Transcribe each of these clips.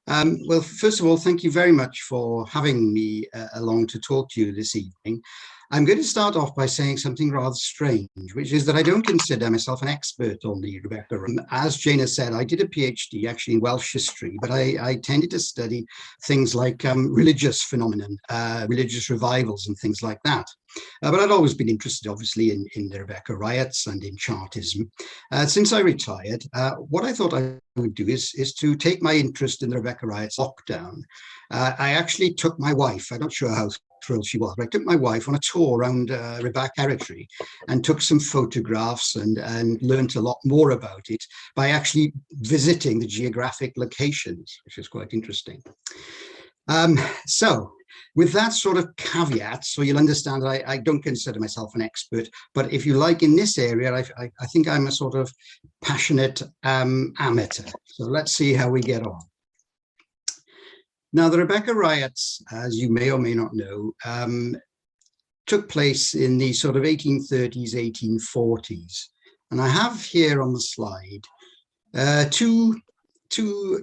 Well, first of all, thank you very much for having me along to talk to you this evening. I'm going to start off by saying something rather strange, which is that I don't consider myself an expert on the Rebecca Riots. As Jana said, I did a PhD actually in Welsh history, but I tended to study things like religious phenomenon, religious revivals and things like that. But I'd always been interested, obviously, in the Rebecca Riots and in Chartism. Since I retired, what I thought I would do is to take my interest in the Rebecca Riots lockdown. I actually took my wife, I'm not sure how thrilled she was, but I took my wife on a tour around Rebecca territory and took some photographs and learned a lot more about it by actually visiting the geographic locations, which is quite interesting. So with that sort of caveat, so you'll understand that I don't consider myself an expert, but if you like, in this area, I think I'm a sort of passionate amateur. So let's see how we get on. Now, the Rebecca Riots, as you may or may not know, took place in the sort of 1830s, 1840s. And I have here on the slide two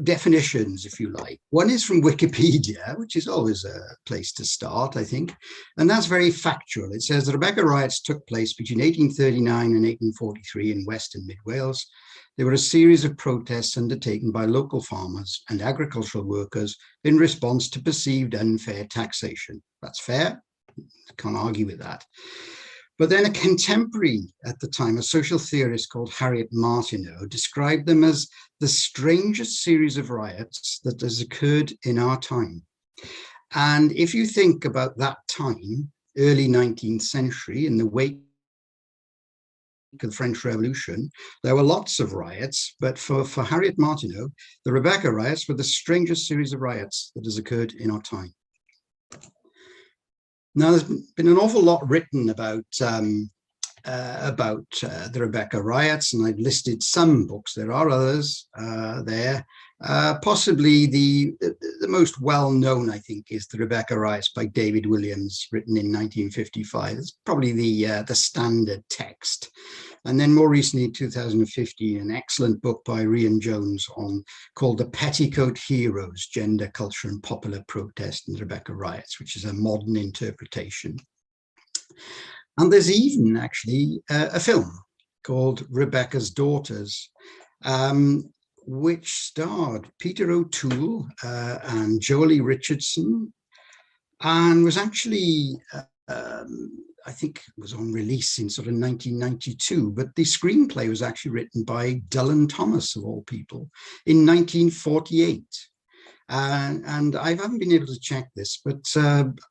definitions, if you like. One is from Wikipedia, which is always a place to start, I think. And that's very factual. It says the Rebecca Riots took place between 1839 and 1843 in West and Mid Wales. They were a series of protests undertaken by local farmers and agricultural workers in response to perceived unfair taxation. That's fair. Can't argue with that. But then a contemporary at the time, a social theorist called Harriet Martineau, described them as the strangest series of riots that has occurred in our time. And if you think about that time, early 19th century, in the wake of the French Revolution, there were lots of riots, but for Harriet Martineau, the Rebecca Riots were the strangest series of riots that has occurred in our time. Now, there's been an awful lot written about the Rebecca Riots, and I've listed some books. There are others there. Possibly the most well-known, I think, is The Rebecca Riots by David Williams, written in 1955. It's probably the standard text. And then more recently, in 2015, an excellent book by Rian Jones called The Petticoat Heroes, Gender, Culture and Popular Protest in the Rebecca Riots, which is a modern interpretation. And there's even actually a film called Rebecca's Daughters, which starred Peter O'Toole and Jolie Richardson, and was actually, I think it was on release in sort of 1992, but the screenplay was actually written by Dylan Thomas, of all people, in 1948. And I haven't been able to check this, but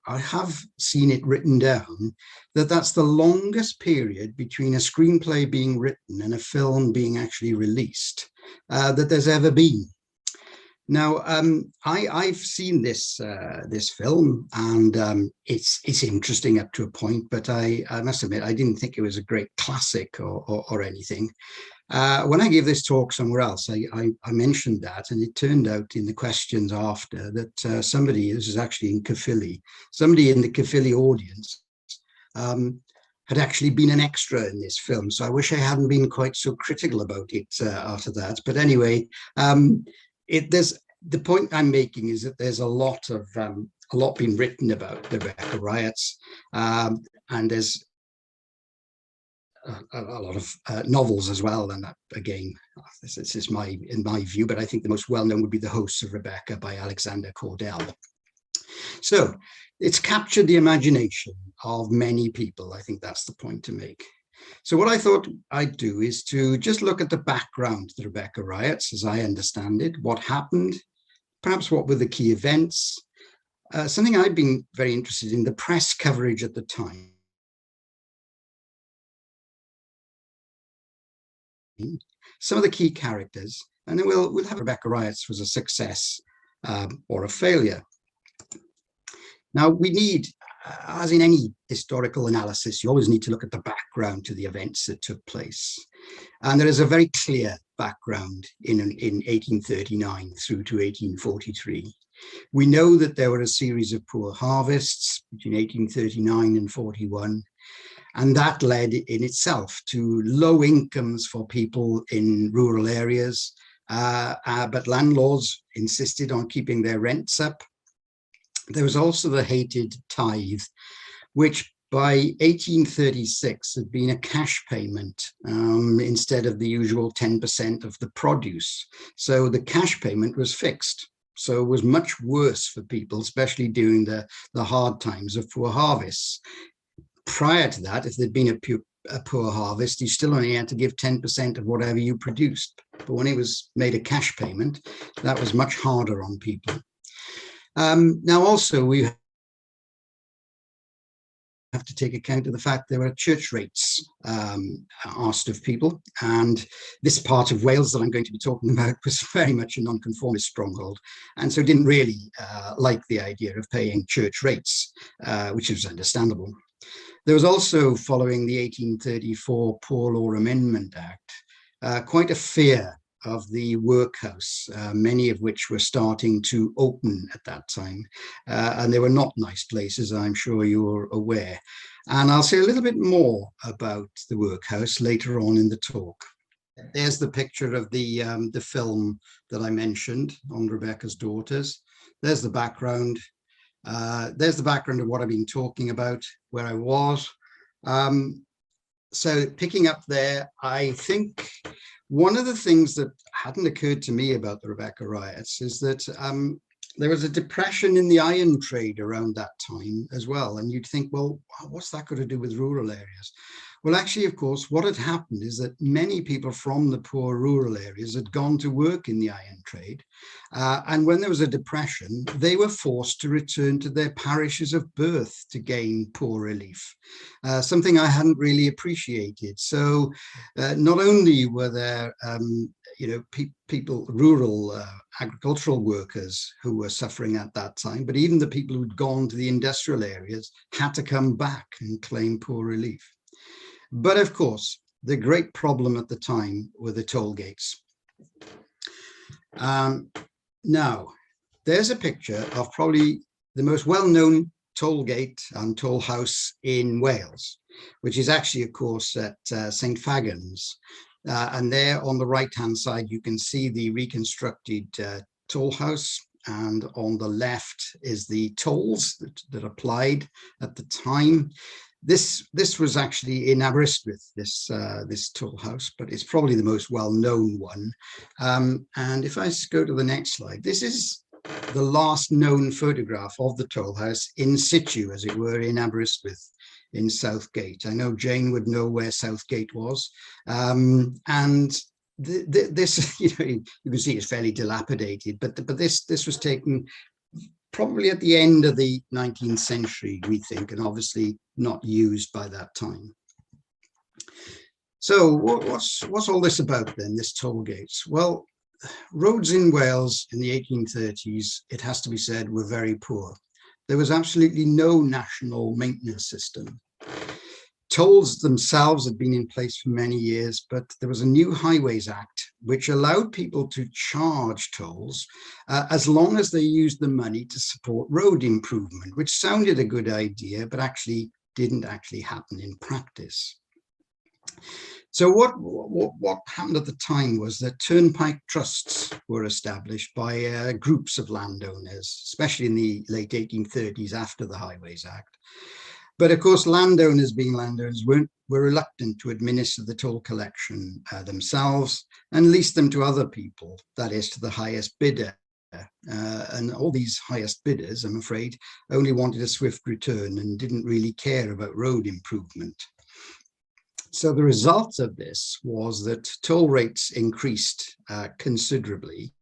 I have seen it written down that that's the longest period between a screenplay being written and a film being actually released that there's ever been. Now, I've seen this film, and it's interesting up to a point, but I must admit I didn't think it was a great classic or anything. When I gave this talk somewhere else, I mentioned that, and it turned out in the questions after that somebody, this is actually in Caerphilly, somebody in the Caerphilly audience had actually been an extra in this film. So I wish I hadn't been quite so critical about it after that. But anyway, the point I'm making is that there's a lot been written about the Rebecca Riots, and there's a lot of novels as well. And that, again, this is in my view, but I think the most well-known would be The Hosts of Rebecca by Alexander Cordell. So it's captured the imagination of many people. I think that's the point to make. So what I thought I'd do is to just look at the background to the Rebecca Riots, as I understand it, what happened, perhaps what were the key events, something I've been very interested in, the press coverage at the time, some of the key characters, and then we'll have Rebecca Riots was a success or a failure. Now, we need, as in any historical analysis, you always need to look at the background to the events that took place. And there is a very clear background in 1839 through to 1843. We know that there were a series of poor harvests between 1839 and 41, and that led in itself to low incomes for people in rural areas, but landlords insisted on keeping their rents up. There was also the hated tithe, which by 1836 had been a cash payment instead of the usual 10% of the produce. So the cash payment was fixed. So it was much worse for people, especially during the hard times of poor harvests. Prior to that, if there'd been a poor harvest, you still only had to give 10% of whatever you produced. But when it was made a cash payment, that was much harder on people. Now also we have to take account of the fact there were church rates asked of people, and this part of Wales that I'm going to be talking about was very much a nonconformist stronghold, and so didn't really like the idea of paying church rates, which is understandable. There was also, following the 1834 Poor Law Amendment Act, quite a fear of the workhouse, many of which were starting to open at that time. And they were not nice places, I'm sure you're aware. And I'll say a little bit more about the workhouse later on in the talk. There's the picture of the film that I mentioned on Rebecca's Daughters. There's the background. There's the background of what I've been talking about, where I was. So picking up there, I think one of the things that hadn't occurred to me about the Rebecca riots is that there was a depression in the iron trade around that time as well. And you'd think, well, what's that got to do with rural areas? Well, actually, of course, what had happened is that many people from the poor rural areas had gone to work in the iron trade. And when there was a depression, they were forced to return to their parishes of birth to gain poor relief, something I hadn't really appreciated. So not only were there, people, rural agricultural workers who were suffering at that time, but even the people who'd gone to the industrial areas had to come back and claim poor relief. But of course, the great problem at the time were the toll gates. Now, there's a picture of probably the most well-known toll gate and toll house in Wales, which is actually, of course, at St. Fagans. And there on the right-hand side, you can see the reconstructed toll house. And on the left is the tolls that applied at the time. This was actually in Aberystwyth, this toll house, but it's probably the most well-known one. And if I just go to the next slide, this is the last known photograph of the toll house in situ, as it were, in Aberystwyth, in Southgate. I know Jane would know where Southgate was, and this, you can see it's fairly dilapidated, but this was taken probably at the end of the 19th century, we think, and obviously not used by that time. So what's all this about then, this toll gates? Well, roads in Wales in the 1830s, it has to be said, were very poor. There was absolutely no national maintenance system. Tolls themselves had been in place for many years, but there was a new Highways Act which allowed people to charge tolls as long as they used the money to support road improvement, which sounded a good idea, but actually didn't actually happen in practice. So what happened at the time was that turnpike trusts were established by groups of landowners, especially in the late 1830s after the Highways Act. But of course, landowners being landowners were reluctant to administer the toll collection themselves and lease them to other people, that is, to the highest bidder. And all these highest bidders, I'm afraid, only wanted a swift return and didn't really care about road improvement. So the result of this was that toll rates increased considerably.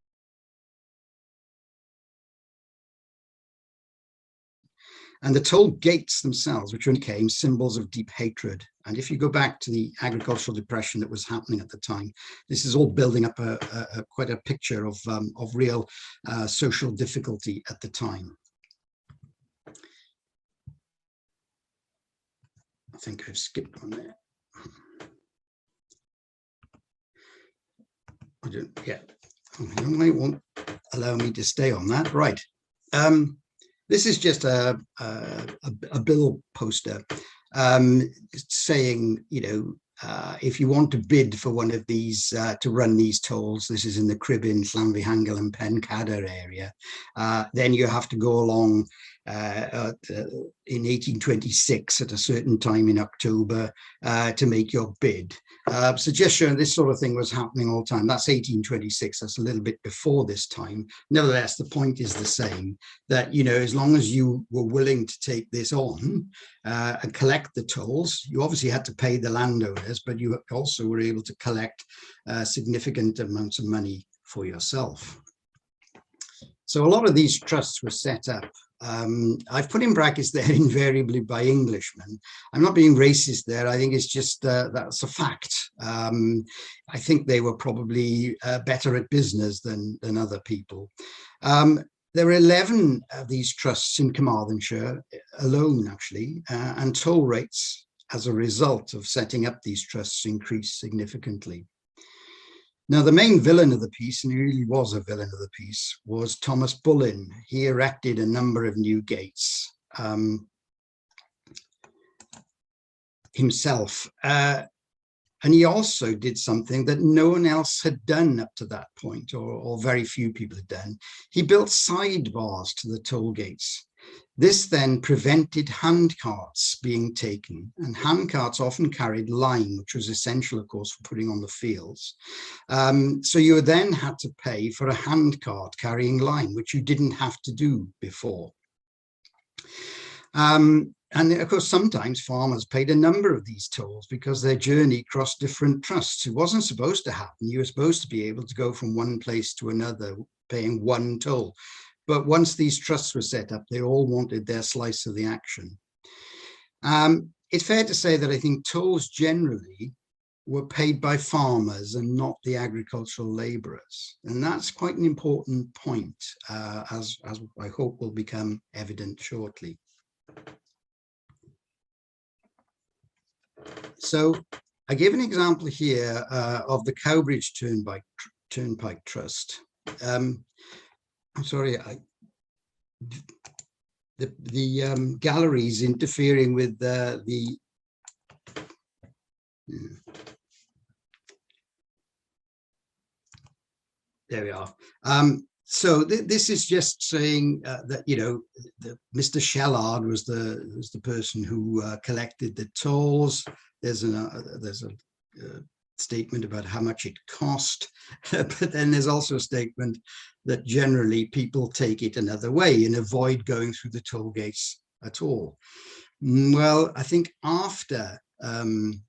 And the toll gates themselves, which became symbols of deep hatred. And if you go back to the agricultural depression that was happening at the time, this is all building up quite a picture of real social difficulty at the time. I think I've skipped one there. Yeah, it won't allow me to stay on that. Right. This is just a bill poster saying, if you want to bid for one of these, to run these tolls, this is in the Cribin, Llanfihangel and Pencadar area, then you have to go along in 1826 at a certain time in October to make your bid. So just showing this sort of thing was happening all the time. That's 1826, that's a little bit before this time. Nevertheless, the point is the same, that, you know, as long as you were willing to take this on and collect the tolls, you obviously had to pay the landowners, but you also were able to collect significant amounts of money for yourself. So a lot of these trusts were set up. I've put in brackets there invariably by Englishmen. I'm not being racist there. I think it's just that's a fact. I think they were probably better at business than other people. There are 11 of these trusts in Carmarthenshire alone, actually, and toll rates as a result of setting up these trusts increased significantly. Now, the main villain of the piece, and he really was a villain of the piece, was Thomas Bullen. He erected a number of new gates himself. And he also did something that no one else had done up to that point, or very few people had done. He built sidebars to the toll gates. This then prevented handcarts being taken, and handcarts often carried lime, which was essential, of course, for putting on the fields. So you then had to pay for a handcart carrying lime, which you didn't have to do before. And of course, sometimes farmers paid a number of these tolls because their journey crossed different trusts. It wasn't supposed to happen. You were supposed to be able to go from one place to another paying one toll. But once these trusts were set up, they all wanted their slice of the action. It's fair to say that I think tolls generally were paid by farmers and not the agricultural labourers. And that's quite an important point, as I hope will become evident shortly. So I give an example here of the Cowbridge Turnpike Trust. I'm sorry, the gallery's interfering with the there we are. So this is just saying that, you know, Mr. Shellard was the person who collected the tolls. There's a statement about how much it cost, but then there's also a statement that generally people take it another way and avoid going through the toll gates at all. Well, I think after, and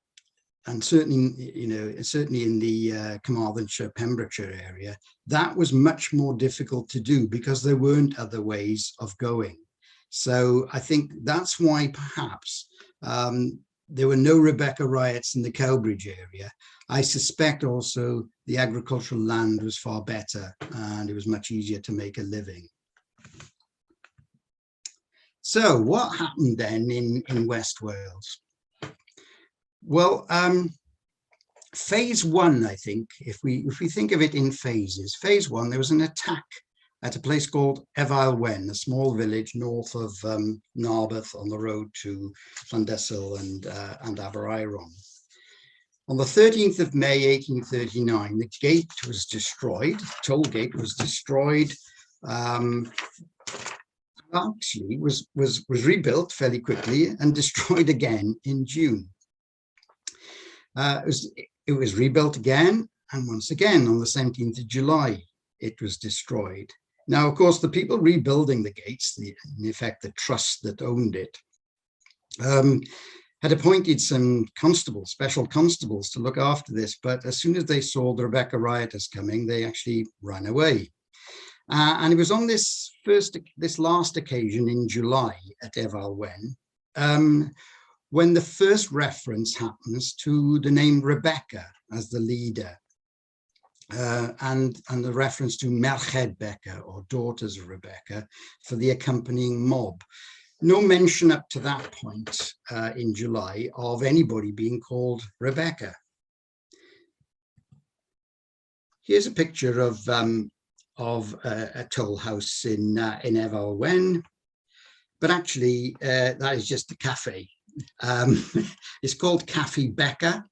certainly, you know, certainly in the Carmarthenshire, Pembrokeshire area, that was much more difficult to do because there weren't other ways of going. So I think that's why perhaps there were no Rebecca riots in the Cowbridge area. I suspect also the agricultural land was far better and it was much easier to make a living. So what happened then in West Wales? Well, phase one, I think, if we think of it in phases, phase one, there was an attack at a place called Wen, a small village north of Narberth on the road to Llandyssil and Aberaeron. On the 13th of May, 1839, the gate was destroyed, the toll gate was destroyed, actually was rebuilt fairly quickly and destroyed again in June. It was rebuilt again, and once again on the 17th of July, it was destroyed. Now, of course, the people rebuilding the gates, in effect, the trust that owned it, had appointed some constables, special constables, to look after this. But as soon as they saw the Rebecca rioters coming, they actually ran away. And it was on this last occasion in July at Wen, when the first reference happens to the name Rebecca as the leader, and the reference to Merched Becca, or daughters of Rebecca, for the accompanying mob. No mention up to that point in July of anybody being called Rebecca. Here's a picture of a toll house in Wen, but actually that is just a cafe. It's called Cafe Becca,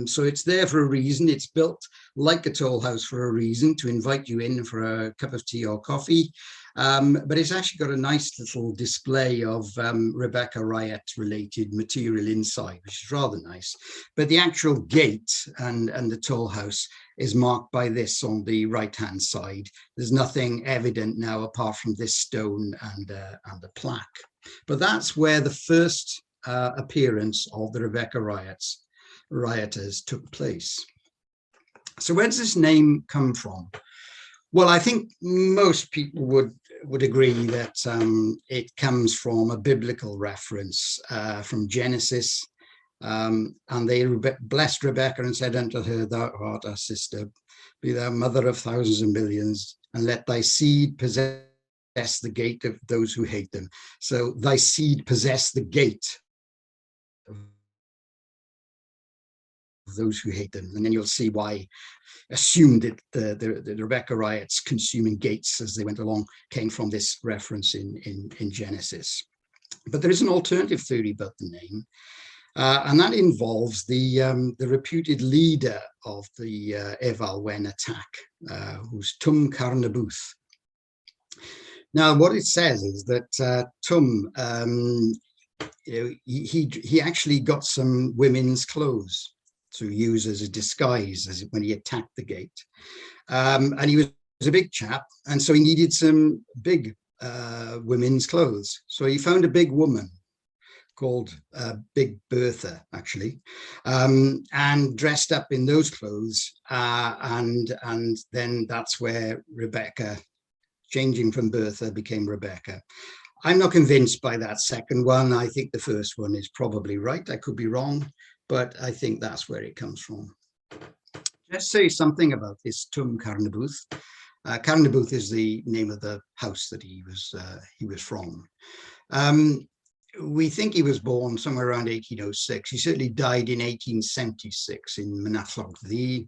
So it's there for a reason. It's built like a toll house for a reason, to invite you in for a cup of tea or coffee. But it's actually got a nice little display of Rebecca Riot related material inside, which is rather nice. But the actual gate and the toll house is marked by this on the right hand side. There's nothing evident now apart from this stone and the plaque. But that's where the first appearance of the Rebecca rioters took place. So where does this name come from? Well, I think most people would agree that it comes from a biblical reference from Genesis. And they blessed Rebecca and said unto her, thou art our sister, be thou mother of thousands and millions, and let thy seed possess the gate of those who hate them. So thy seed possess the gate of those who hate them. And then you'll see why assumed that the Rebecca riots consuming gates as they went along came from this reference in Genesis. But there is an alternative theory about the name, and that involves the reputed leader of the Efal Wen attack, who's Twm Carnabuth. Now, what it says is that Twm, he actually got some women's clothes to use as a disguise when he attacked the gate. And he was a big chap, and so he needed some big women's clothes. So he found a big woman called Big Bertha, actually, and dressed up in those clothes. And then that's where Rebecca, changing from Bertha, became Rebecca. I'm not convinced by that second one. I think the first one is probably right. I could be wrong, but I think that's where it comes from. Let's say something about this Twm Carnabuth. Carnabuth is the name of the house that he was from. We think he was born somewhere around 1806. He certainly died in 1876 in Mynathlog. He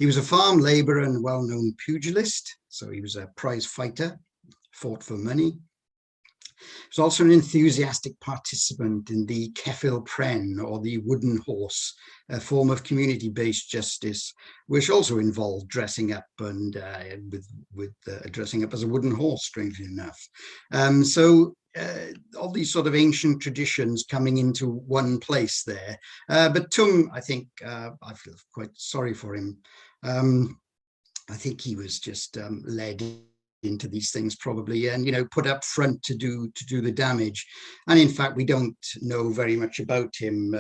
was a farm labourer and well-known pugilist, so he was a prize fighter, fought for money. He was also an enthusiastic participant in the Ceffyl Pren, or the wooden horse, a form of community-based justice, which also involved dressing up and dressing up as a wooden horse, strangely enough. All these sort of ancient traditions coming into one place there. But Twm, I think, I feel quite sorry for him. I think he was just led into these things probably, and put up front to do the damage. And in fact, we don't know very much about him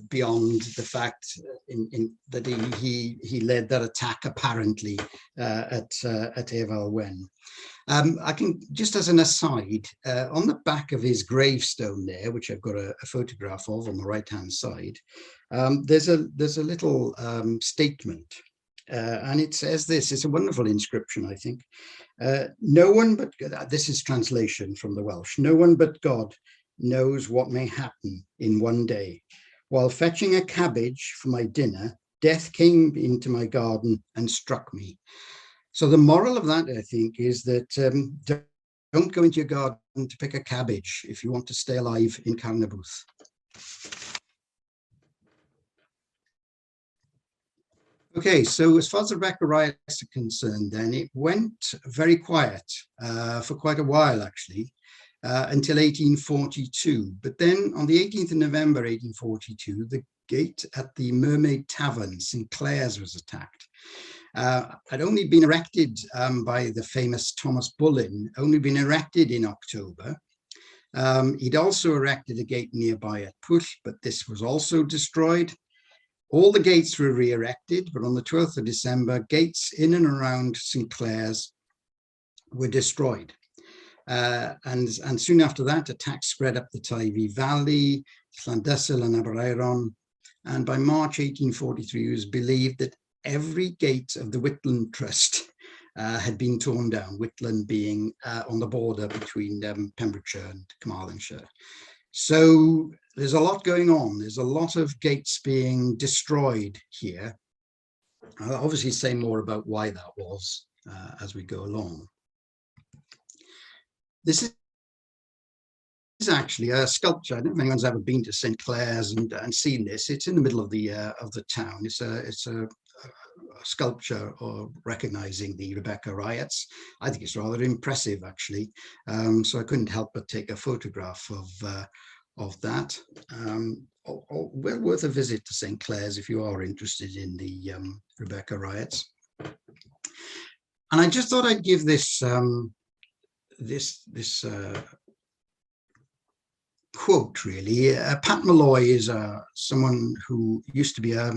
beyond the fact that he led that attack apparently at Efal Wen. I can, just as an aside, on the back of his gravestone there, which I've got a photograph of on the right hand side, there's a little statement. And it says this. It's a wonderful inscription, I think. No one but, this is translation from the Welsh, no one but God knows what may happen in one day. While fetching a cabbage for my dinner, death came into my garden and struck me. So the moral of that, I think, is that don't go into your garden to pick a cabbage if you want to stay alive in Carnabuth. Okay, so as far as the Rebecca riots are concerned, then it went very quiet for quite a while, actually, until 1842. But then on the 18th of November, 1842, the gate at the Mermaid Tavern, St. Clair's, was attacked. Had only been erected by the famous Thomas Bullen, only been erected in October. He'd also erected a gate nearby at Pwll, but this was also destroyed. All the gates were re-erected, but on the 12th of December, gates in and around St. Clair's were destroyed. And soon after that, attacks spread up the Teifi Valley, Llandyssil and Abereiron. And by March 1843, it was believed that every gate of the Whitland Trust had been torn down, Whitland being on the border between Pembrokeshire and Carmarthenshire. So there's a lot going on. There's a lot of gates being destroyed here. I'll obviously say more about why that was as we go along. This is actually a sculpture. I don't know if anyone's ever been to St. Clair's and seen this. It's in the middle of the town. It's a sculpture or recognizing the Rebecca riots. I think it's rather impressive, actually. So I couldn't help but take a photograph of that. Well worth a visit to St. Clair's if you are interested in the Rebecca riots. And I just thought I'd give this quote, really. Pat Malloy is someone who used to be a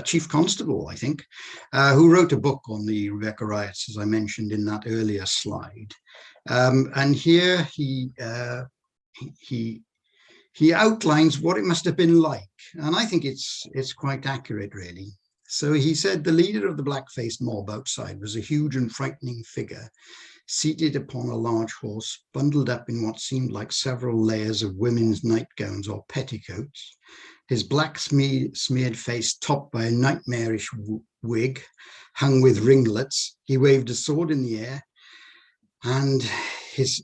chief constable, I think, who wrote a book on the Rebecca riots, as I mentioned in that earlier slide. And here he outlines what it must have been like, and I think it's quite accurate, really. So he said the leader of the black-faced mob outside was a huge and frightening figure, seated upon a large horse, bundled up in what seemed like several layers of women's nightgowns or petticoats, his black smeared face topped by a nightmarish wig hung with ringlets. He waved a sword in the air, and his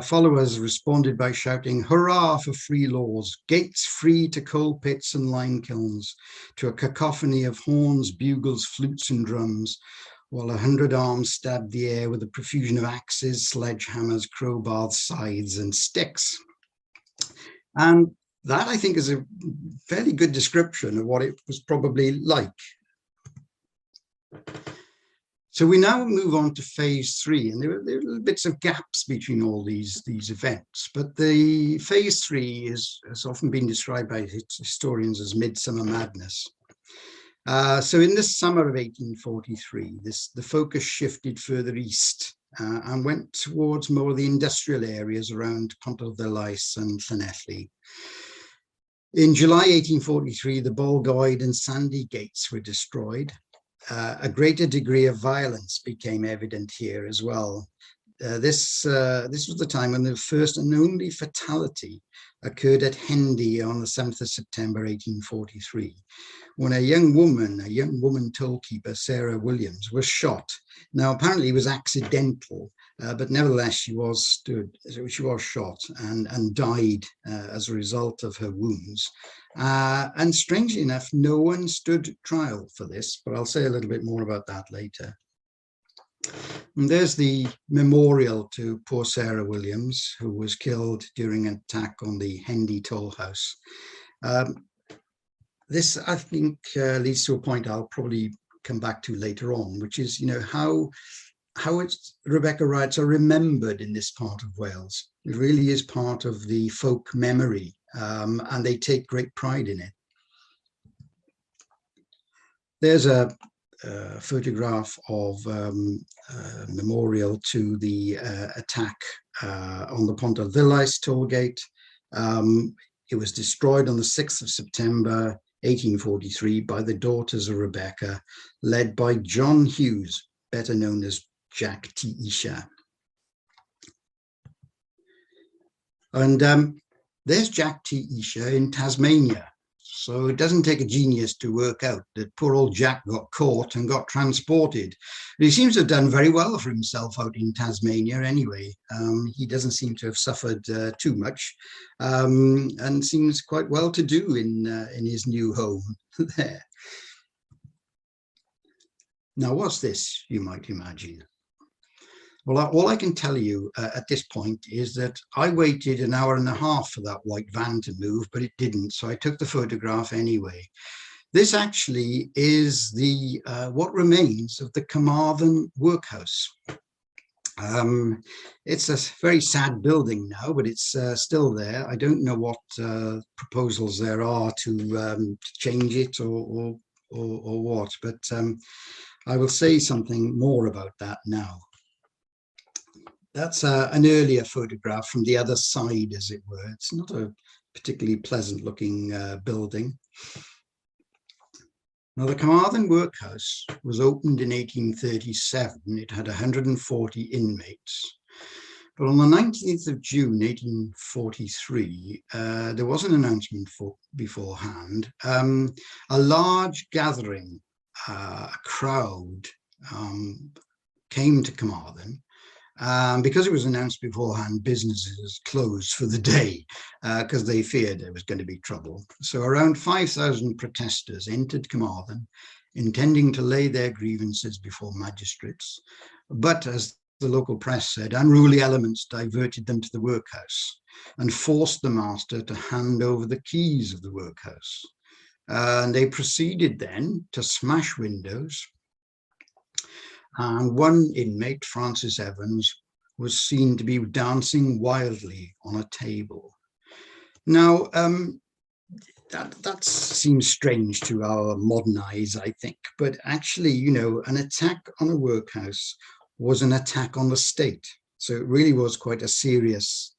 followers responded by shouting, "Hurrah for free laws, gates free to coal pits and lime kilns," to a cacophony of horns, bugles, flutes and drums, while 100 arms stabbed the air with a profusion of axes, sledgehammers, crowbars, scythes and sticks. And that, I think, is a fairly good description of what it was probably like. So we now move on to phase 3, and there are little bits of gaps between all these events, but the phase 3 has often been described by historians as midsummer madness. So in the summer of 1843, the focus shifted further east and went towards more of the industrial areas around Pontarddulais and Llanelli. In July 1843, the Bolgoed and Sandy gates were destroyed. A greater degree of violence became evident here as well. This was the time when the first and only fatality occurred at Hendy on the 7th of September 1843, when a young woman tollkeeper, Sarah Williams, was shot. Now, apparently it was accidental, but nevertheless she was shot and died as a result of her wounds. And strangely enough, no one stood trial for this, but I'll say a little bit more about that later. And there's the memorial to poor Sarah Williams, who was killed during an attack on the Hendy toll house. This, I think, leads to a point I'll probably come back to later on, which is, how Rebecca riots are remembered in this part of Wales. It really is part of the folk memory, and they take great pride in it. There's a photograph of a memorial to the attack on the Pontarddulais toll gate. It was destroyed on the 6th of September 1843 by the daughters of Rebecca, led by John Hughes, better known as Jack T. Isha. And there's Jack T. Isha in Tasmania. So it doesn't take a genius to work out that poor old Jack got caught and got transported. But he seems to have done very well for himself out in Tasmania anyway. He doesn't seem to have suffered too much, and seems quite well to do in his new home there. Now, what's this, you might imagine? Well, all I can tell you at this point is that I waited an hour and a half for that white van to move, but it didn't, so I took the photograph anyway. This actually is the what remains of the Carmarthen Workhouse. It's a very sad building now, but it's still there. I don't know what proposals there are to change it or what, but I will say something more about that now. That's an earlier photograph from the other side, as it were. It's not a particularly pleasant looking building. Now, the Carmarthen Workhouse was opened in 1837. It had 140 inmates. But on the 19th of June, 1843, there was an announcement beforehand. A large gathering, a crowd, came to Carmarthen. Because it was announced beforehand, businesses closed for the day because they feared there was going to be trouble. So around 5,000 protesters entered Carmarthen, intending to lay their grievances before magistrates. But as the local press said, unruly elements diverted them to the workhouse and forced the master to hand over the keys of the workhouse. And they proceeded then to smash windows. And one inmate, Francis Evans, was seen to be dancing wildly on a table. Now, that seems strange to our modern eyes, I think, but actually, you know, an attack on a workhouse was an attack on the state. So it really was quite a serious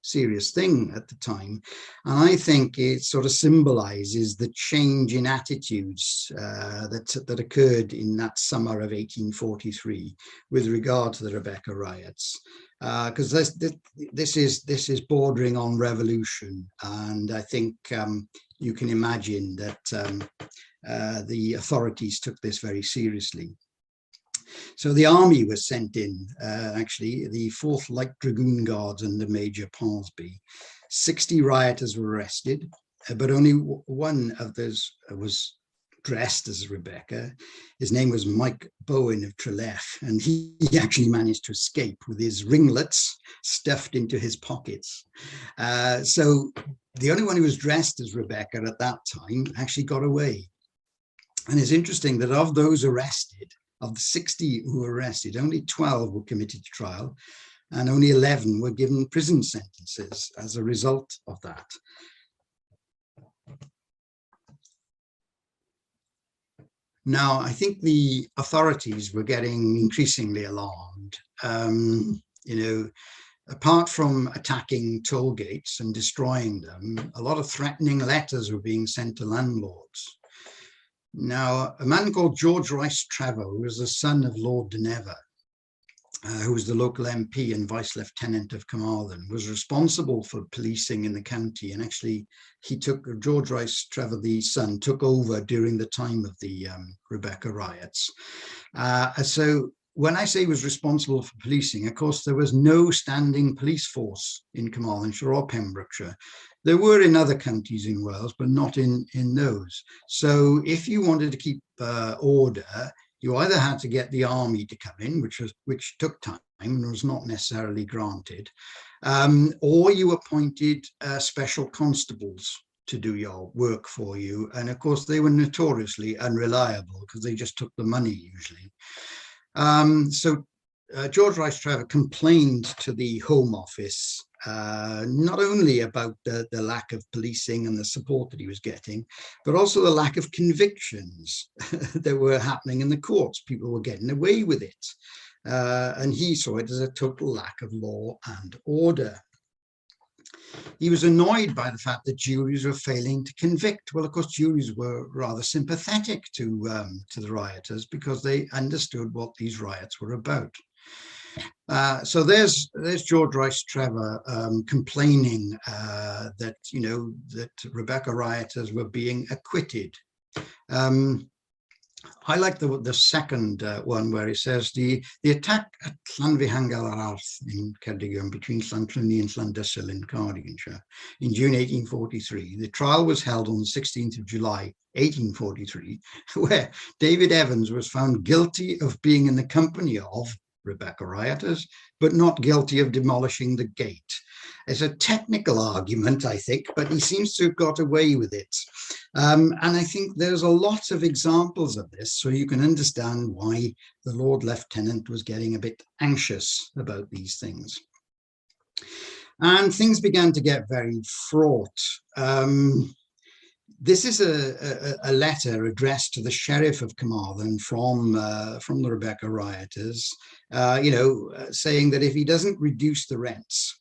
thing at the time. And I think it sort of symbolizes the change in attitudes that occurred in that summer of 1843 with regard to the Rebecca riots. Because this is bordering on revolution. And I think you can imagine that the authorities took this very seriously. So the army was sent in, actually, the 4th Light Dragoon Guards under Major Palsby. 60 rioters were arrested, but only one of those was dressed as Rebecca. His name was Mike Bowen of Trelech, and he actually managed to escape with his ringlets stuffed into his pockets. So the only one who was dressed as Rebecca at that time actually got away. And it's interesting that of those arrested, of the 60 who were arrested, only 12 were committed to trial, and only 11 were given prison sentences as a result of that. Now, I think the authorities were getting increasingly alarmed. You know, apart from attacking toll gates and destroying them, a lot of threatening letters were being sent to landlords. Now, a man called George Rice Trevor, who was the son of Lord Denevor, who was the local MP and Vice Lieutenant of Carmarthen, was responsible for policing in the county. And actually, George Rice Trevor, the son, took over during the time of the Rebecca riots. So when I say he was responsible for policing, of course, there was no standing police force in Carmarthenshire or Pembrokeshire. There were in other counties in Wales, but not in those. So if you wanted to keep order, you either had to get the army to come in, which took time and was not necessarily granted, or you appointed special constables to do your work for you. And of course, they were notoriously unreliable because they just took the money usually. So George Rice Trevor complained to the Home Office not only about the lack of policing and the support that he was getting, but also the lack of convictions that were happening in the courts. People were getting away with it. And he saw it as a total lack of law and order. He was annoyed by the fact that juries were failing to convict. Well, of course, juries were rather sympathetic to the rioters because they understood what these riots were about. So there's George Rice Trevor complaining that, you know, that Rebecca rioters were being acquitted. I like the second one where it says the attack at Llanfihangel ar Arth in Ceredigion between Llantrenni and Llandysul in Cardiganshire in June 1843. The trial was held on the 16th of July 1843, where David Evans was found guilty of being in the company of Rebecca rioters, but not guilty of demolishing the gate. It's a technical argument, I think, but he seems to have got away with it. And I think there's a lot of examples of this, so you can understand why the Lord Lieutenant was getting a bit anxious about these things. And things began to get very fraught. This is a letter addressed to the Sheriff of Carmarthen from the Rebecca rioters, you know, saying that if he doesn't reduce the rents,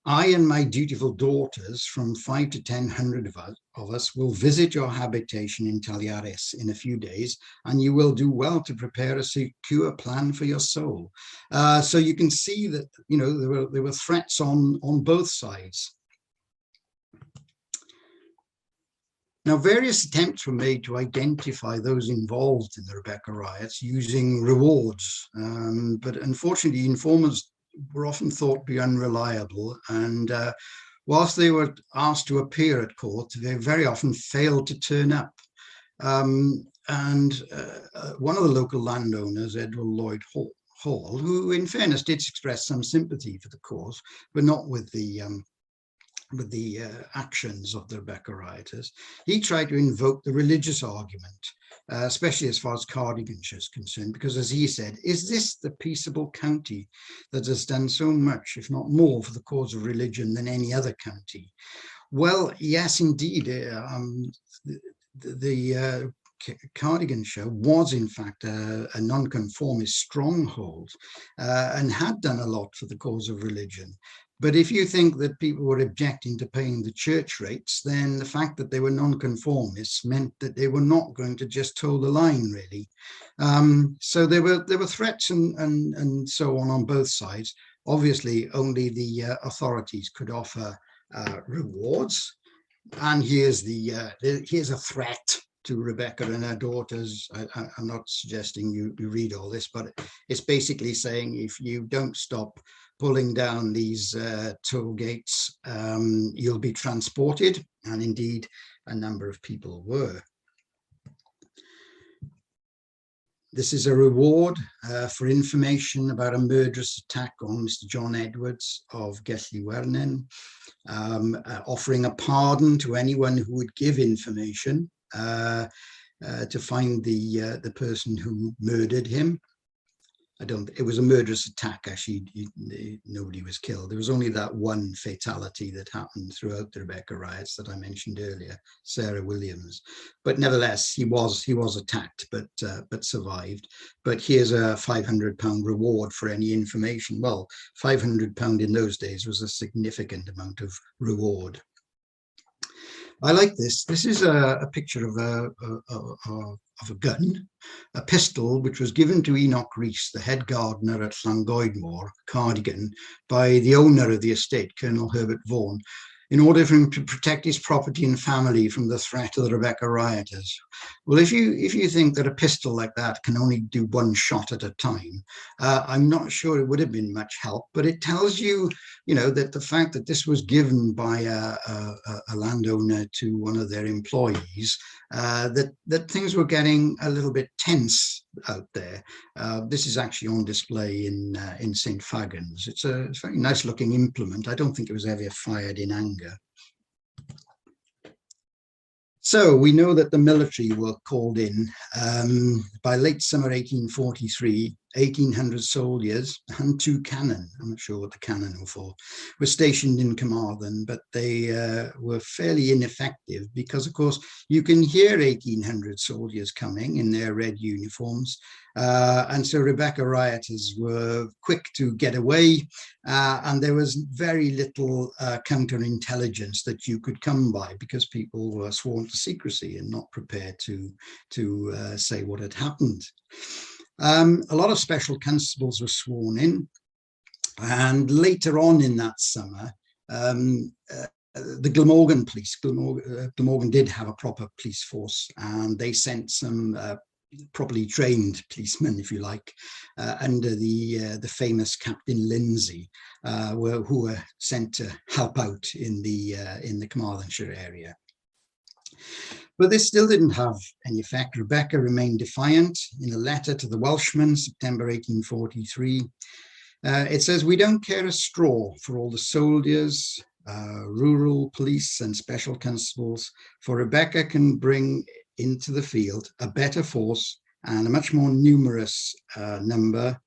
I and my dutiful daughters, from 5 to 10 of us, will visit your habitation in Talyaris in a few days, and you will do well to prepare a secure plan for your soul. So you can see that, you know, there were threats on both sides. Now, various attempts were made to identify those involved in the Rebecca riots using rewards, but unfortunately, informers were often thought to be unreliable, and whilst they were asked to appear at court, they very often failed to turn up. One of the local landowners, Edward Lloyd Hall, who in fairness did express some sympathy for the cause, but not with the actions of the Rebecca rioters, he tried to invoke the religious argument, especially as far as Cardiganshire is concerned, because as he said, is this the peaceable county that has done so much, if not more, for the cause of religion than any other county? Well, yes, indeed. Cardiganshire was in fact a nonconformist stronghold and had done a lot for the cause of religion. But if you think that people were objecting to paying the church rates, then the fact that they were nonconformists meant that they were not going to just toe the line, really. So there were threats and so on both sides. Obviously, only the authorities could offer rewards. And here's a threat to Rebecca and her daughters. I'm not suggesting you read all this, but it's basically saying if you don't stop pulling down these toll gates, you'll be transported, and indeed a number of people were. This is a reward for information about a murderous attack on Mr. John Edwards of Gelli-Wernen, offering a pardon to anyone who would give information to find the person who murdered him. It was a murderous attack, actually. Nobody was killed. There was only that one fatality that happened throughout the Rebecca riots that I mentioned earlier, Sarah Williams. But nevertheless, he was attacked, but survived. But here's a £500 reward for any information. Well, £500 in those days was a significant amount of reward. I like this. This is a picture of a gun, a pistol, which was given to Enoch Rees, the head gardener at Llangoedmor, Cardigan, by the owner of the estate, Colonel Herbert Vaughan, in order for him to protect his property and family from the threat of the Rebecca rioters. Well, if you think that a pistol like that can only do one shot at a time, I'm not sure it would have been much help, but it tells you, that the fact that this was given by a landowner to one of their employees, that things were getting a little bit tense out there. This is actually on display in St. Fagans. It's a very nice looking implement. I don't think it was ever fired in anger. So we know that the military were called in by late summer 1843. 1,800 soldiers and 2 cannon, I'm not sure what the cannon were for, were stationed in Carmarthen, but they were fairly ineffective because, of course, you can hear 1,800 soldiers coming in their red uniforms. And so Rebecca rioters were quick to get away, and there was very little counterintelligence that you could come by because people were sworn to secrecy and not prepared to say what had happened. A lot of special constables were sworn in, and later on in that summer, the Glamorgan police, Glamorgan did have a proper police force, and they sent some properly trained policemen, if you like, under the famous Captain Lindsay, who were sent to help out in the Carmarthenshire area. But this still didn't have any effect. Rebecca remained defiant. In a letter to the Welshman, September 1843, it says, "We don't care a straw for all the soldiers, rural police and special constables, for Rebecca can bring into the field a better force and a much more numerous number.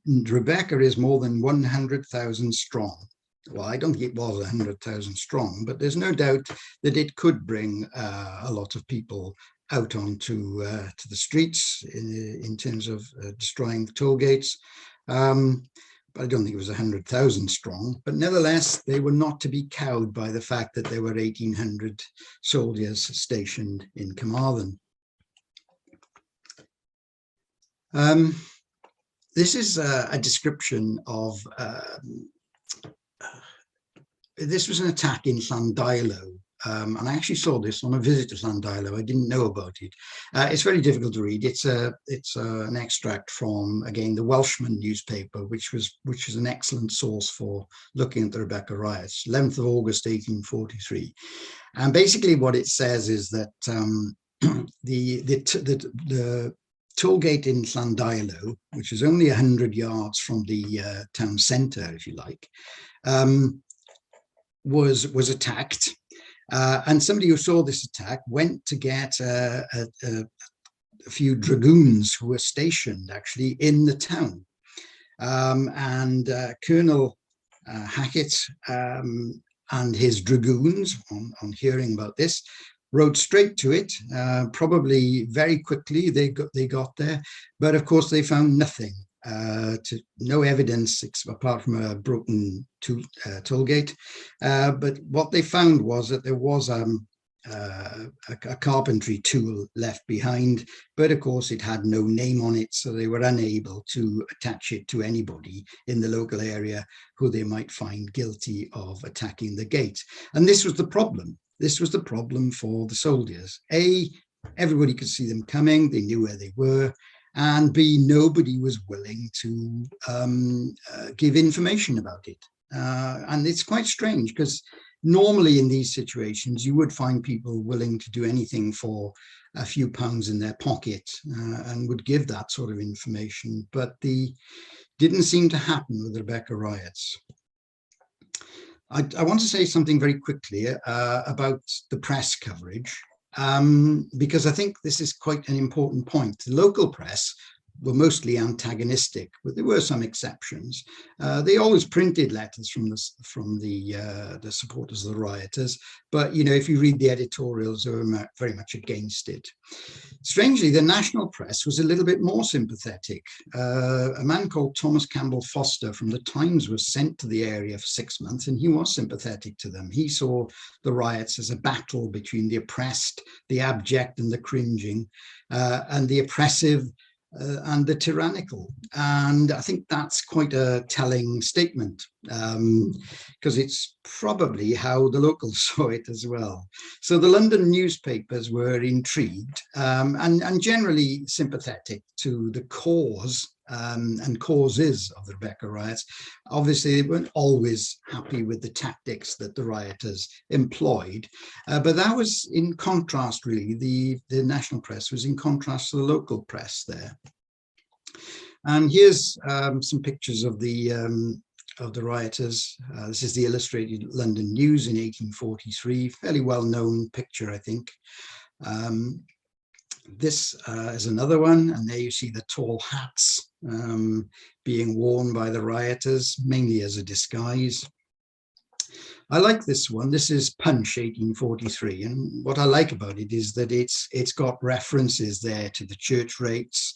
Rebecca is more than 100,000 strong." Well, I don't think it was 100,000 strong, but there's no doubt that it could bring a lot of people out onto to the streets in terms of destroying the toll gates. But I don't think it was 100,000 strong. But nevertheless, they were not to be cowed by the fact that there were 1,800 soldiers stationed in Carmarthen. This is a description of this was an attack in Llandailo and I actually saw this on a visit to Llandeilo. I didn't know about it. It's very difficult to read. It's an extract from, again, the Welshman newspaper, which is an excellent source for looking at the Rebecca riots, 11th of August 1843. And basically what it says is that the toll gate in Llandeilo, which is only 100 yards from the town centre, if you like, was attacked. And somebody who saw this attack went to get a few dragoons who were stationed actually in the town. And Colonel Hackett and his dragoons, on hearing about this, rode straight to it. Probably very quickly they got there, but of course they found nothing. No evidence apart from a broken toll gate. But what they found was that there was a carpentry tool left behind, but of course it had no name on it, so they were unable to attach it to anybody in the local area who they might find guilty of attacking the gate. And this was the problem. This was the problem for the soldiers. A, everybody could see them coming, they knew where they were, and B, nobody was willing to give information about it. And it's quite strange, because normally in these situations, you would find people willing to do anything for a few pounds in their pocket and would give that sort of information, but didn't seem to happen with the Rebecca riots. I want to say something very quickly about the press coverage, because I think this is quite an important point. The local press were mostly antagonistic, but there were some exceptions. They always printed letters from the supporters of the rioters, but if you read the editorials, they were very much against it. Strangely, the national press was a little bit more sympathetic. A man called Thomas Campbell Foster from the Times was sent to the area for 6 months, and he was sympathetic to them. He saw the riots as a battle between the oppressed, the abject and the cringing, and the oppressive and the tyrannical. And I think that's quite a telling statement, because it's probably how the locals saw it as well. So the London newspapers were intrigued and generally sympathetic to the cause and causes of the Rebecca riots. Obviously, they weren't always happy with the tactics that the rioters employed, but that was in contrast, really. The national press was in contrast to the local press there. And here's some pictures of the rioters. This is the Illustrated London News in 1843, fairly well-known picture, I think. This is another one, and there you see the tall hats being worn by the rioters, mainly as a disguise. I like this one. This is Punch 1843, and what I like about it is that it's got references there to the church rates,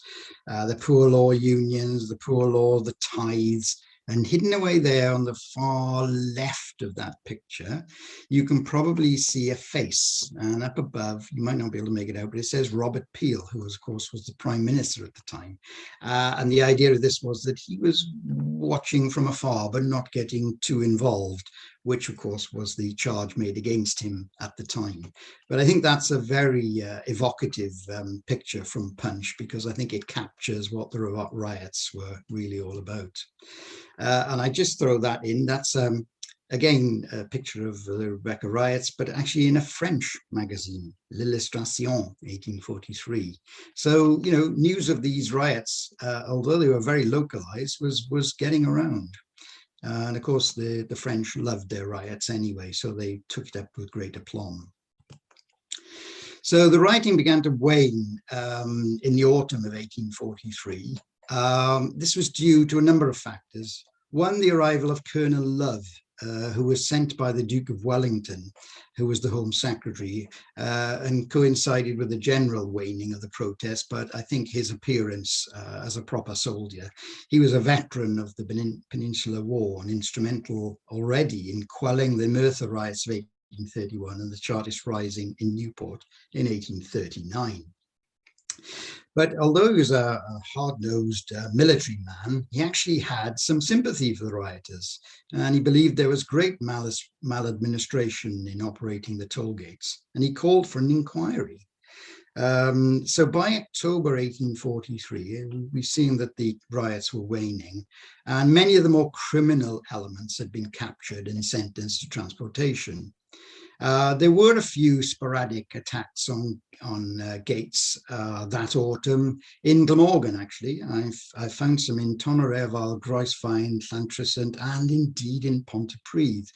the poor law unions, the poor law, the tithes, and hidden away there on the far left of that picture, you can probably see a face. And up above, you might not be able to make it out, but it says Robert Peel, who, of course, was the Prime Minister at the time. And the idea of this was that he was watching from afar, but not getting too involved, which, of course, was the charge made against him at the time. But I think that's a very evocative picture from Punch, because I think it captures what the riots were really all about. And I just throw that in. That's, again, a picture of the Rebecca riots, but actually in a French magazine, L'Illustration, 1843. So, news of these riots, although they were very localized, was getting around. And of course, the French loved their riots anyway, so they took it up with great aplomb. So the rioting began to wane in the autumn of 1843. This was due to a number of factors. One, the arrival of Colonel Love, who was sent by the Duke of Wellington, who was the Home Secretary, and coincided with the general waning of the protest, but I think his appearance as a proper soldier. He was a veteran of the Peninsular War and instrumental already in quelling the Merthyr riots of 1831 and the Chartist Rising in Newport in 1839. But although he was a hard-nosed military man, he actually had some sympathy for the rioters, and he believed there was great maladministration in operating the toll gates, and he called for an inquiry. So by October 1843, we've seen that the riots were waning, and many of the more criminal elements had been captured and sentenced to transportation. There were a few sporadic attacks on gates that autumn in Glamorgan. Actually, I've found some in Tonnerefal, Groesfine, Llantrisant, and indeed in Pontypridd.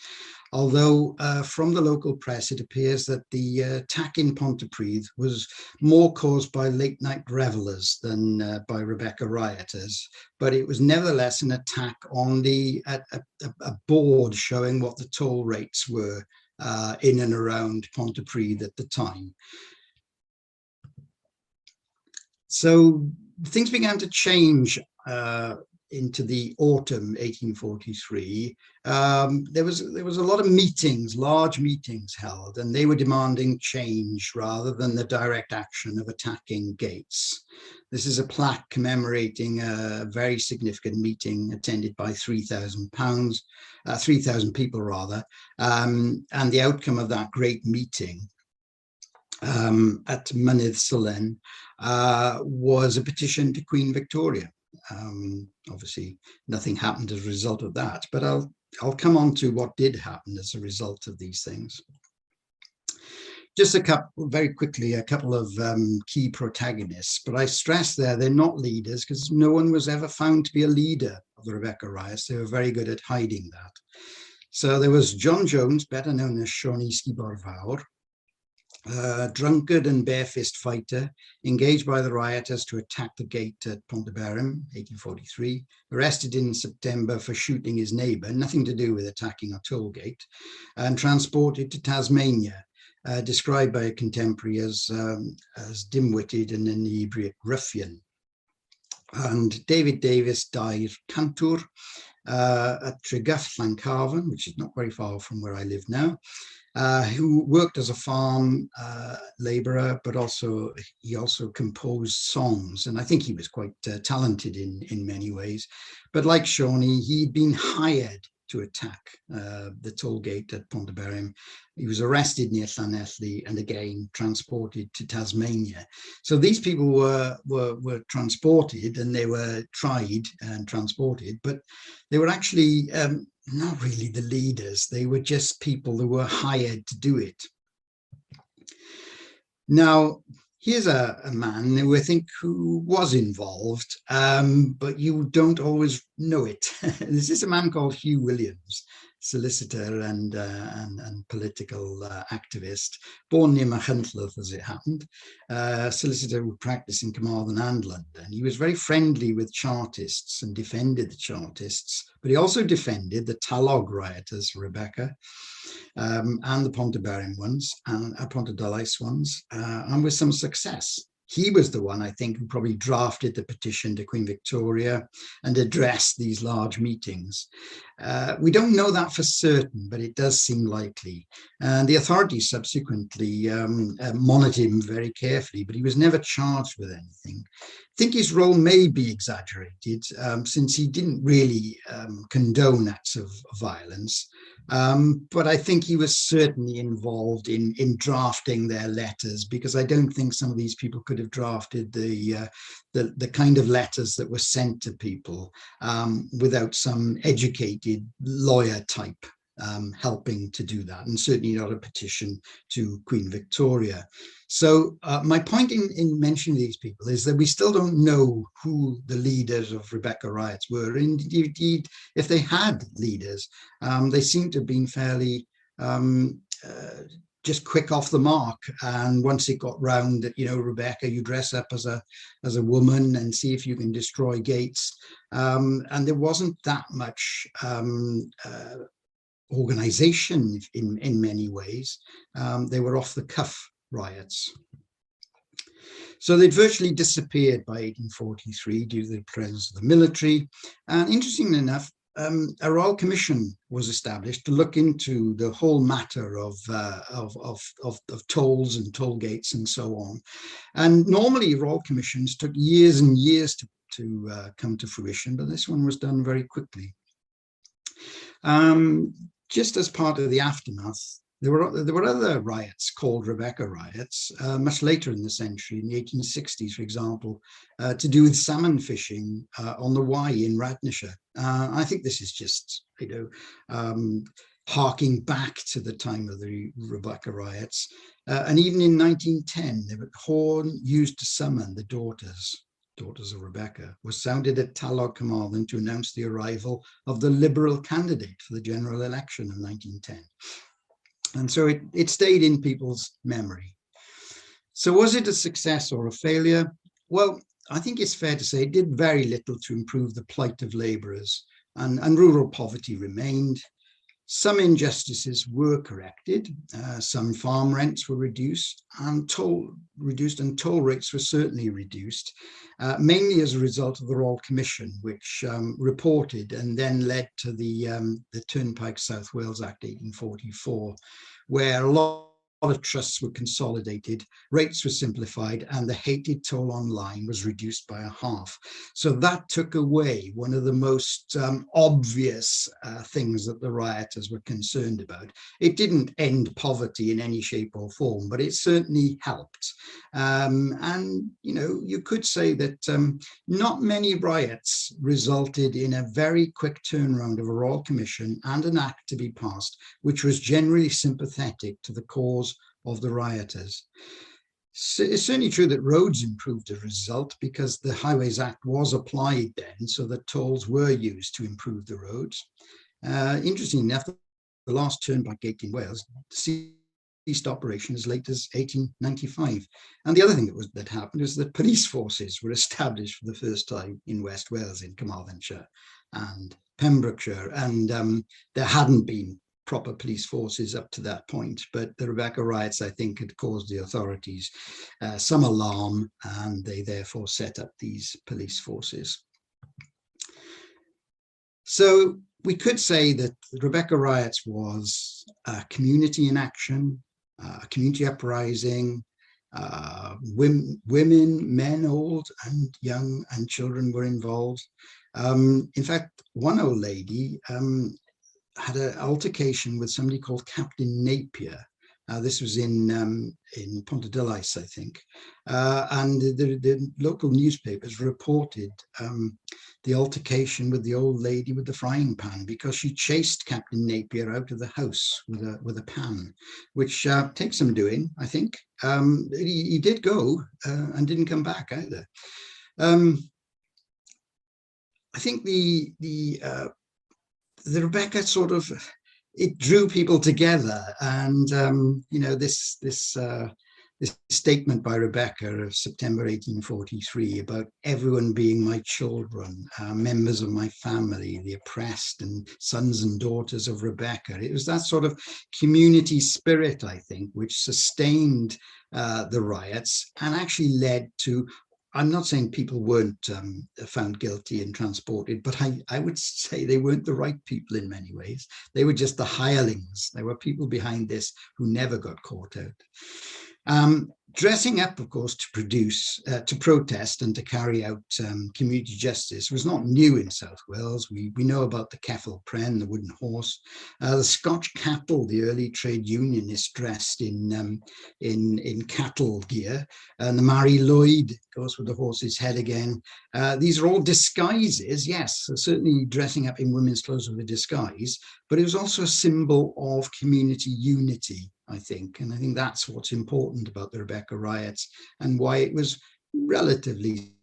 Although from the local press, it appears that the attack in Pontypridd was more caused by late-night revelers than by Rebecca rioters. But it was nevertheless an attack on a board showing what the toll rates were in and around Pontypridd at the time. So things began to change into the autumn 1843. There was a lot of meetings, large meetings held, and they were demanding change rather than the direct action of attacking gates. This is a plaque commemorating a very significant meeting attended by 3,000 people rather, and the outcome of that great meeting at Mynydd Sulen was a petition to Queen Victoria. Obviously, nothing happened as a result of that, but I'll come on to what did happen as a result of these things. Just very quickly, a couple of key protagonists, but I stress they're not leaders because no one was ever found to be a leader of the Rebecca riots. They were very good at hiding that. So there was John Jones, better known as Sioni Sgiborfawr, drunkard and barefist fighter, engaged by the rioters to attack the gate at Pontyberem, 1843, arrested in September for shooting his neighbour, nothing to do with attacking a toll gate, and transported to Tasmania, described by a contemporary as dim-witted and an inebriate ruffian. And David Davis died Cantor at Treguff, Llancarvan, which is not very far from where I live now, who worked as a farm labourer, but he also composed songs, and I think he was quite talented in many ways. But like Sioni, he'd been hired to attack the toll gate at Pontyberem. He was arrested near Llanelli and again transported to Tasmania. So these people were transported, and they were tried and transported, but they were actually not really the leaders. They were just people who were hired to do it. Now, here's a man who I think who was involved, but you don't always know it. This is a man called Hugh Williams, solicitor and political activist, born near Machynlleth as it happened, solicitor who practiced in Carmarthen and London. He was very friendly with Chartists and defended the Chartists, but he also defended the Talog rioters, Rebecca, and the Pontyberem ones, and Pontydulais ones, and with some success. He was the one, I think, who probably drafted the petition to Queen Victoria and addressed these large meetings. We don't know that for certain, but it does seem likely. And the authorities subsequently monitored him very carefully, but he was never charged with anything. I think his role may be exaggerated, since he didn't really condone acts of violence. But I think he was certainly involved in drafting their letters, because I don't think some of these people could have drafted the kind of letters that were sent to people without some educated lawyer type helping to do that, and certainly not a petition to Queen Victoria. So my point in mentioning these people is that we still don't know who the leaders of Rebecca riots were. Indeed, if they had leaders, they seem to have been fairly just quick off the mark. And once it got round that, Rebecca, you dress up as a woman and see if you can destroy gates. And there wasn't that much organization in many ways. They were off the cuff riots. So they'd virtually disappeared by 1843 due to the presence of the military. And interestingly enough, a royal commission was established to look into the whole matter of tolls and toll gates and so on. And normally royal commissions took years and years to come to fruition, but this one was done very quickly. Just as part of the aftermath, there were other riots called Rebecca riots much later in the century, in the 1860s, for example, to do with salmon fishing on the Wye in Radnorshire. I think this is just, harking back to the time of the Rebecca riots. And even in 1910, the horn used to summon the daughters of Rebecca was sounded at Talog Carmarthen to announce the arrival of the Liberal candidate for the general election of 1910. And so it stayed in people's memory. So was it a success or a failure? Well, I think it's fair to say it did very little to improve the plight of labourers, and rural poverty remained. Some injustices were corrected. Some farm rents were reduced, and toll rates were certainly reduced, mainly as a result of the Royal Commission, which reported and then led to the Turnpike South Wales Act 1844, where a lot of trusts were consolidated, rates were simplified, and the hated toll on line was reduced by a half. So that took away one of the most obvious things that the rioters were concerned about. It didn't end poverty in any shape or form, but it certainly helped. And, you could say that not many riots resulted in a very quick turnaround of a Royal Commission and an act to be passed, which was generally sympathetic to the cause of the rioters. So it's certainly true that roads improved as a result, because the Highways Act was applied then, so that tolls were used to improve the roads. Interestingly enough, the last turnpike gate in Wales ceased operation as late as 1895. And the other thing that happened is that police forces were established for the first time in West Wales, in Carmarthenshire and Pembrokeshire, and there hadn't been proper police forces up to that point, but the Rebecca riots, I think, had caused the authorities some alarm, and they therefore set up these police forces. So we could say that the Rebecca riots was a community in action, a community uprising. Women, men, old and young, and children were involved. In fact, one old lady had an altercation with somebody called Captain Napier. This was in Pontarddulais, I think. And the local newspapers reported the altercation with the old lady with the frying pan, because she chased Captain Napier out of the house with a pan, which takes some doing, I think. He did go and didn't come back either. I think the Rebecca sort of, it drew people together, and this statement by Rebecca of September 1843 about everyone being my children, members of my family, the oppressed, and sons and daughters of Rebecca. It was that sort of community spirit, I think, which sustained the riots and actually led to, I'm not saying people weren't found guilty and transported, but I would say they weren't the right people in many ways. They were just the hirelings. There were people behind this who never got caught out. Dressing up, of course, to protest and to carry out community justice was not new in South Wales. We know about the Ceffyl Pren, the wooden horse. The Scotch cattle, the early trade unionists dressed in cattle gear, and the Mary Lloyd, of course, with the horse's head again. These are all disguises, yes, so certainly dressing up in women's clothes with a disguise, but it was also a symbol of community unity, I think. And I think that's what's important about the Rebecca riots and why it was relatively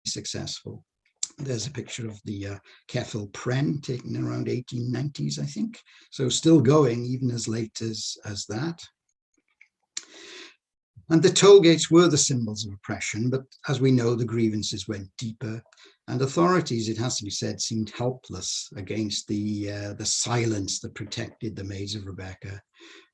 successful. There's a picture of the Ceffyl Pren taken around 1890s, I think. So still going even as late as that. And the toll gates were the symbols of oppression, but as we know, the grievances went deeper, and authorities, it has to be said, seemed helpless against the silence that protected the Maids of Rebecca.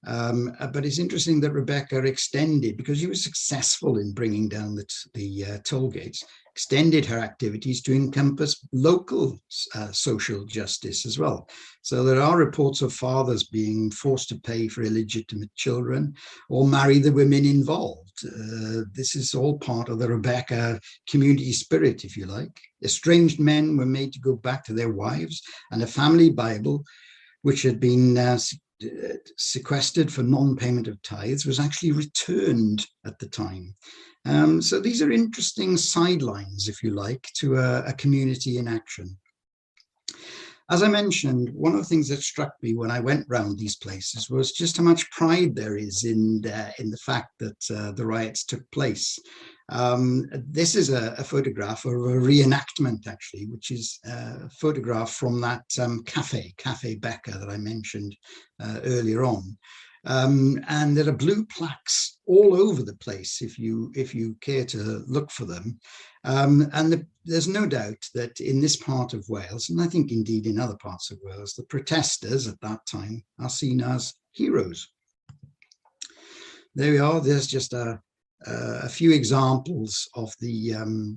But it's interesting that Rebecca extended, because she was successful in bringing down the toll gates, extended her activities to encompass local social justice as well. So there are reports of fathers being forced to pay for illegitimate children or marry the women involved. This is all part of the Rebecca community spirit, if you like. Estranged men were made to go back to their wives, and a family Bible, which had been sequestered for non-payment of tithes, was actually returned at the time. So these are interesting sidelines, if you like, to a community in action. As I mentioned, one of the things that struck me when I went round these places was just how much pride there is in the fact that the riots took place. This is a photograph, or a reenactment actually, which is a photograph from that Cafe Becca that I mentioned earlier on. And there are blue plaques all over the place if you care to look for them. There's no doubt that in this part of Wales, and I think indeed in other parts of Wales, the protesters at that time are seen as heroes. There we are. There's just a few examples of the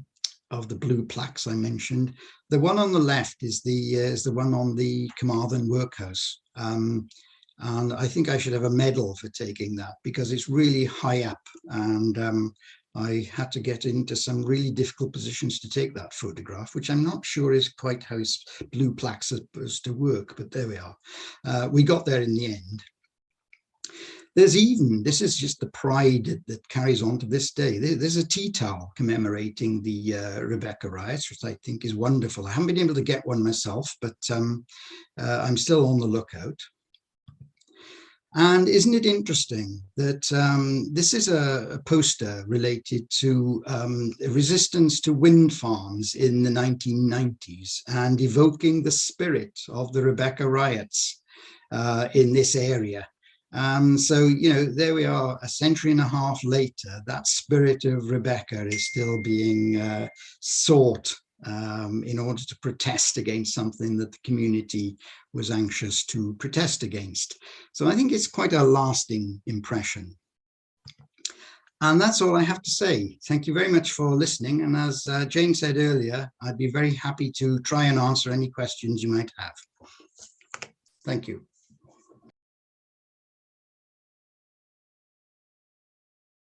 blue plaques I mentioned. The one on the left is the one on the Carmarthen Workhouse. And I think I should have a medal for taking that, because it's really high up, and I had to get into some really difficult positions to take that photograph, which I'm not sure is quite how blue plaques are supposed to work, but there we are. We got there in the end. This is just the pride that carries on to this day. There's a tea towel commemorating the Rebecca riots, which I think is wonderful. I haven't been able to get one myself, but I'm still on the lookout. And isn't it interesting that this is a poster related to resistance to wind farms in the 1990s, and evoking the spirit of the Rebecca riots in this area. So, you know, there we are, a century and a half later, that spirit of Rebecca is still being sought in order to protest against something that the community was anxious to protest against. So I think it's quite a lasting impression. And that's all I have to say. Thank you very much for listening. And as Jane said earlier, I'd be very happy to try and answer any questions you might have. Thank you.